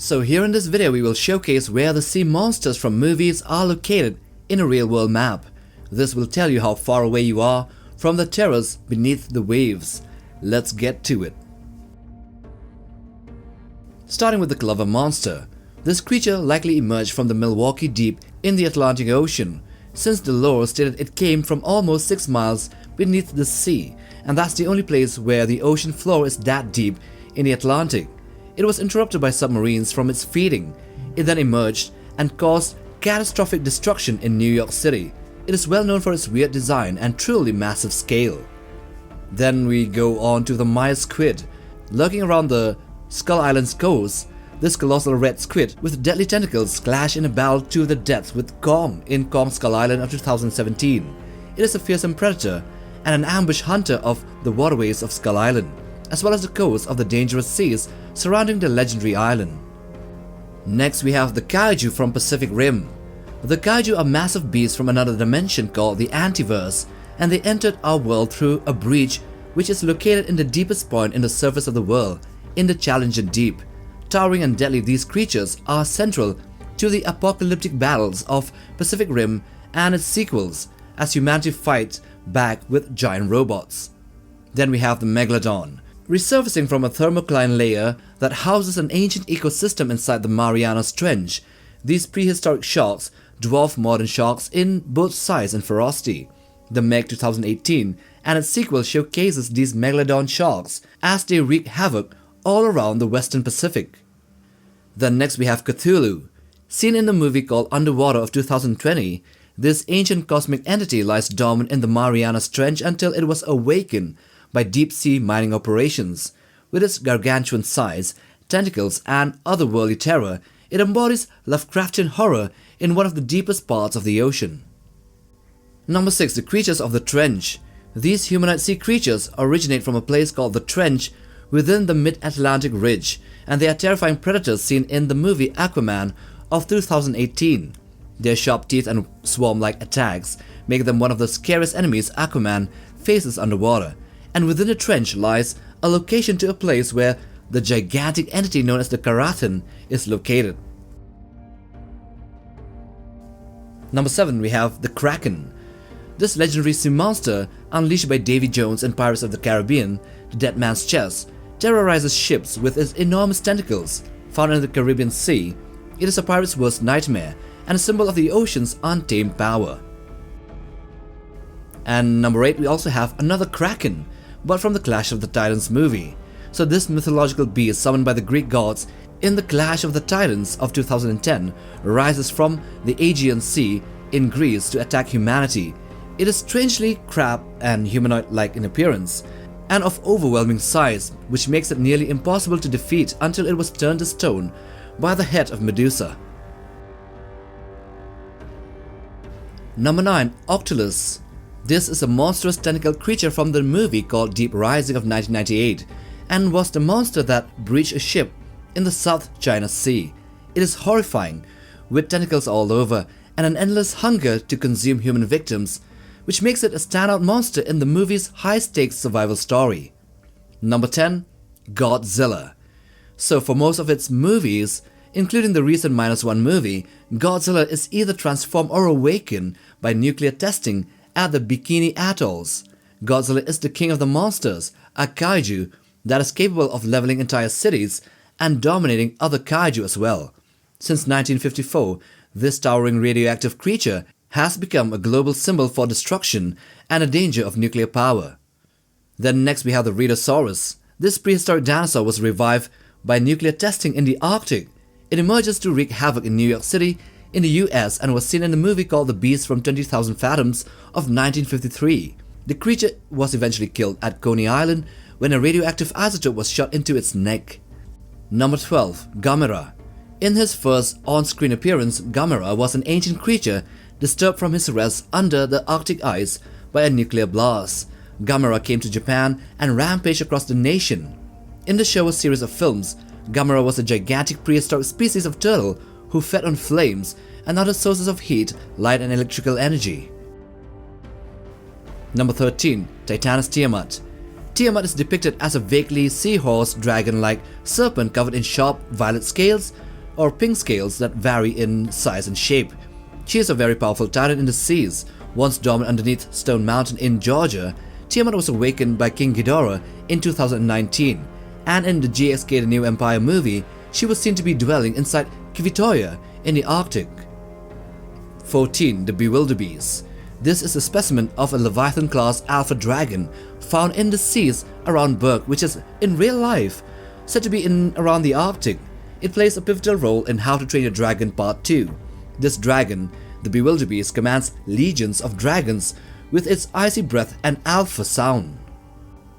So here in this video we will showcase where the sea monsters from movies are located in a real world map. This will tell you how far away you are from the terrors beneath the waves. Let's get to it. Starting with the Glover monster. This creature likely emerged from the Milwaukee Deep in the Atlantic Ocean, since the lore stated it came from almost 6 miles beneath the sea, and that's the only place where the ocean floor is that deep in the Atlantic. It was interrupted by submarines from its feeding. It then emerged and caused catastrophic destruction in New York City. It is well known for its weird design and truly massive scale. Then we go on to the Maya squid. Lurking around the Skull Island's coast, this colossal red squid with deadly tentacles clashed in a battle to the death with Kong in Kong Skull Island of 2017. It is a fearsome predator and an ambush hunter of the waterways of Skull Island, as well as the coast of the dangerous seas surrounding the legendary island. Next we have the Kaiju from Pacific Rim. The Kaiju are massive beasts from another dimension called the Antiverse, and they entered our world through a breach which is located in the deepest point in the surface of the world, in the Challenger Deep. Towering and deadly, these creatures are central to the apocalyptic battles of Pacific Rim and its sequels as humanity fights back with giant robots. Then we have the Megalodon. Resurfacing from a thermocline layer that houses an ancient ecosystem inside the Marianas Trench, these prehistoric sharks dwarf modern sharks in both size and ferocity. The Meg 2018 and its sequel showcases these Megalodon sharks as they wreak havoc all around the Western Pacific. Then next we have Cthulhu. Seen in the movie called Underwater of 2020, this ancient cosmic entity lies dormant in the Marianas Trench until it was awakened by deep-sea mining operations. With its gargantuan size, tentacles, and otherworldly terror, it embodies Lovecraftian horror in one of the deepest parts of the ocean. Number 6. The Creatures of the Trench. These humanoid sea creatures originate from a place called the Trench within the Mid-Atlantic Ridge, and they are terrifying predators seen in the movie Aquaman of 2018. Their sharp teeth and swarm-like attacks make them one of the scariest enemies Aquaman faces underwater, and within the trench lies a location to a place where the gigantic entity known as the Karathan is located. Number 7. We have the Kraken. This legendary sea monster, unleashed by Davy Jones in Pirates of the Caribbean, the Dead Man's Chest, terrorizes ships with its enormous tentacles. Found in the Caribbean Sea, it is a pirate's worst nightmare and a symbol of the ocean's untamed power. And number 8, we also have another Kraken, but from the Clash of the Titans movie. So this mythological beast summoned by the Greek gods in the Clash of the Titans of 2010 rises from the Aegean Sea in Greece to attack humanity. It is strangely crab and humanoid-like in appearance, and of overwhelming size, which makes it nearly impossible to defeat until it was turned to stone by the head of Medusa. Number 9. Octalus. This is a monstrous tentacle creature from the movie called Deep Rising of 1998, and was the monster that breached a ship in the South China Sea. It is horrifying, with tentacles all over and an endless hunger to consume human victims, which makes it a standout monster in the movie's high-stakes survival story. Number 10. Godzilla. So for most of its movies, including the recent -1 movie, Godzilla is either transformed or awakened by nuclear testing at the Bikini Atolls. Godzilla is the king of the monsters, a kaiju that is capable of leveling entire cities and dominating other kaiju as well. Since 1954, this towering radioactive creature has become a global symbol for destruction and a danger of nuclear power. Then next we have the Rhedosaurus. This prehistoric dinosaur was revived by nuclear testing in the Arctic. It emerges to wreak havoc in New York City in the US and was seen in a movie called The Beast from 20,000 Fathoms of 1953. The creature was eventually killed at Coney Island when a radioactive isotope was shot into its neck. Number 12. Gamera. In his first on-screen appearance, Gamera was an ancient creature disturbed from his rest under the Arctic ice by a nuclear blast. Gamera came to Japan and rampaged across the nation. In the Showa series of films, Gamera was a gigantic prehistoric species of turtle who fed on flames and other sources of heat, light and electrical energy. Number 13. Titanus Tiamat. Tiamat is depicted as a vaguely seahorse dragon-like serpent covered in sharp violet scales or pink scales that vary in size and shape. She is a very powerful titan in the seas. Once dormant underneath Stone Mountain in Georgia, Tiamat was awakened by King Ghidorah in 2019, and in the GXK The New Empire movie, she was seen to be dwelling inside Kvitoya in the Arctic. 14. The Bewilderbeast. This is a specimen of a Leviathan-class alpha dragon found in the seas around Berg, which is, in real life, said to be in around the Arctic. It plays a pivotal role in How to Train Your Dragon Part 2. This dragon, the Bewilderbeast, commands legions of dragons with its icy breath and alpha sound.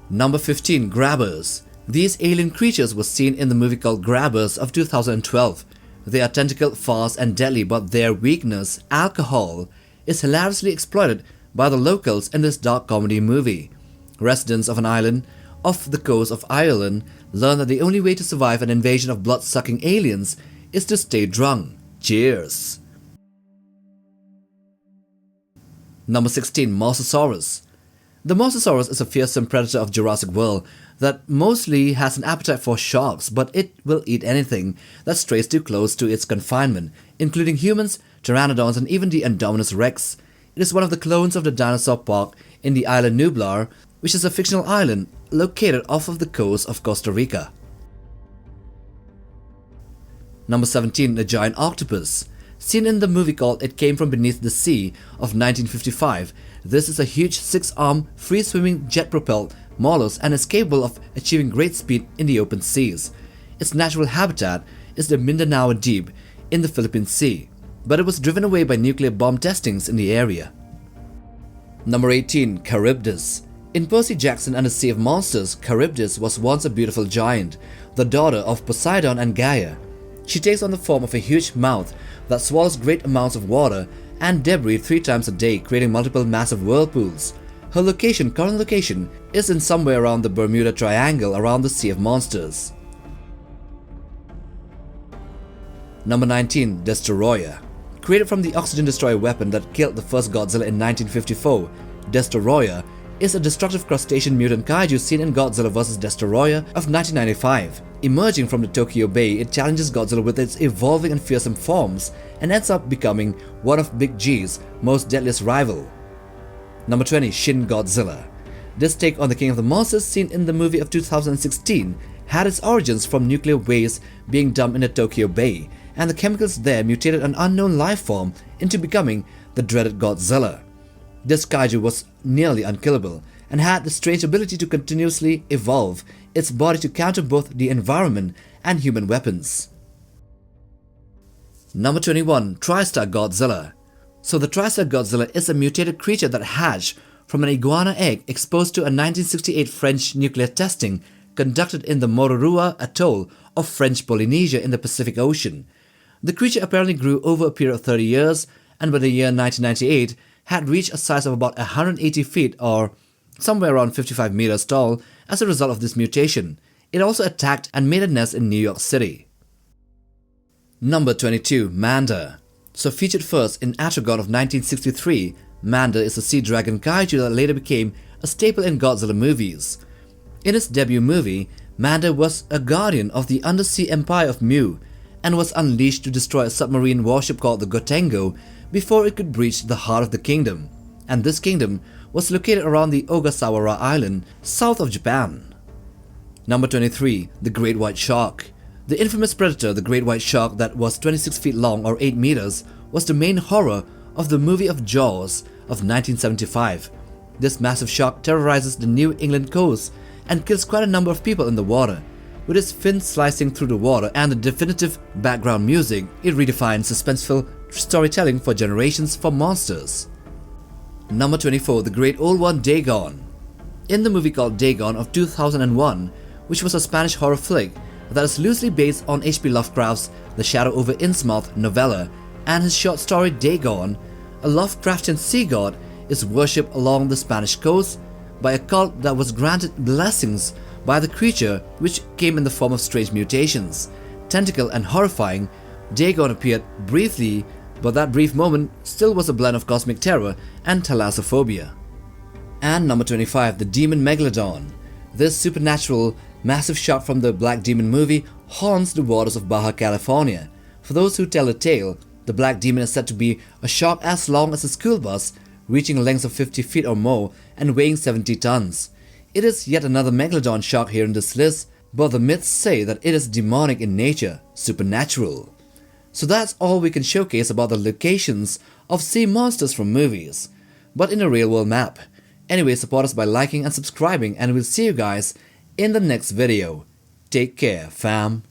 Number 15. Grabbers. These alien creatures were seen in the movie called Grabbers of 2012. They are tentacled, fast and deadly, but their weakness, alcohol, is hilariously exploited by the locals in this dark comedy movie. Residents of an island off the coast of Ireland learn that the only way to survive an invasion of blood-sucking aliens is to stay drunk. Cheers! Number 16. Mosasaurus. The Mosasaurus is a fearsome predator of Jurassic World that mostly has an appetite for sharks, but it will eat anything that strays too close to its confinement, including humans, pteranodons, and even the Indominus Rex. It is one of the clones of the dinosaur park in the island Nublar, which is a fictional island located off of the coast of Costa Rica. Number 17. The Giant Octopus. Seen in the movie called It Came From Beneath the Sea of 1955, this is a huge 6-armed, free-swimming, jet-propelled mollusk and is capable of achieving great speed in the open seas. Its natural habitat is the Mindanao Deep in the Philippine Sea, but it was driven away by nuclear bomb testings in the area. Number 18. Charybdis. In Percy Jackson and the Sea of Monsters, Charybdis was once a beautiful giant, the daughter of Poseidon and Gaia. She takes on the form of a huge mouth that swallows great amounts of water and debris 3 times a day, creating multiple massive whirlpools. Her current location, is in somewhere around the Bermuda Triangle around the Sea of Monsters. Number 19. Destoroyah. Created from the oxygen destroyer weapon that killed the first Godzilla in 1954, Destoroyah is a destructive crustacean mutant kaiju seen in Godzilla vs. Destoroyah of 1995. Emerging from the Tokyo Bay, it challenges Godzilla with its evolving and fearsome forms and ends up becoming one of Big G's most deadliest rival. Number 20. Shin Godzilla. This take on the King of the Monsters seen in the movie of 2016 had its origins from nuclear waste being dumped in the Tokyo Bay, and the chemicals there mutated an unknown life form into becoming the dreaded Godzilla. This kaiju was nearly unkillable and had the strange ability to continuously evolve its body to counter both the environment and human weapons. Number 21. TriStar Godzilla. So the TriStar Godzilla is a mutated creature that hatched from an iguana egg exposed to a 1968 French nuclear testing conducted in the Mororua Atoll of French Polynesia in the Pacific Ocean. The creature apparently grew over a period of 30 years and by the year 1998 had reached a size of about 180 feet or somewhere around 55 meters tall as a result of this mutation. It also attacked and made a nest in New York City. Number 22. Manda. So featured first in Atragon of 1963, Manda is a sea dragon kaiju that later became a staple in Godzilla movies. In its debut movie, Manda was a guardian of the undersea empire of Mu and was unleashed to destroy a submarine warship called the Gotengo before it could breach the heart of the kingdom, and this kingdom was located around the Ogasawara Island, south of Japan. Number 23. The Great White Shark. The infamous predator, the Great White Shark that was 26 feet long or 8 meters, was the main horror of the movie of Jaws of 1975. This massive shark terrorizes the New England coast and kills quite a number of people in the water. With its fins slicing through the water and the definitive background music, it redefines suspenseful storytelling for generations for monsters. Number 24. The Great Old One Dagon. In the movie called Dagon of 2001, which was a Spanish horror flick that is loosely based on H.P. Lovecraft's The Shadow over Innsmouth novella and his short story Dagon, a Lovecraftian sea god is worshipped along the Spanish coast by a cult that was granted blessings by the creature, which came in the form of strange mutations. Tentacle and horrifying, Dagon appeared briefly, but that brief moment still was a blend of cosmic terror and thalassophobia. And number 25. The Demon Megalodon. This supernatural, massive shark from the Black Demon movie haunts the waters of Baja California. For those who tell a tale, the black demon is said to be a shark as long as a school bus, reaching a length of 50 feet or more and weighing 70 tons. It is yet another megalodon shark here in this list, but the myths say that it is demonic in nature, supernatural. So that's all we can showcase about the locations of sea monsters from movies, but in a real world map. Anyway, support us by liking and subscribing, and we'll see you guys in the next video. Take care, fam.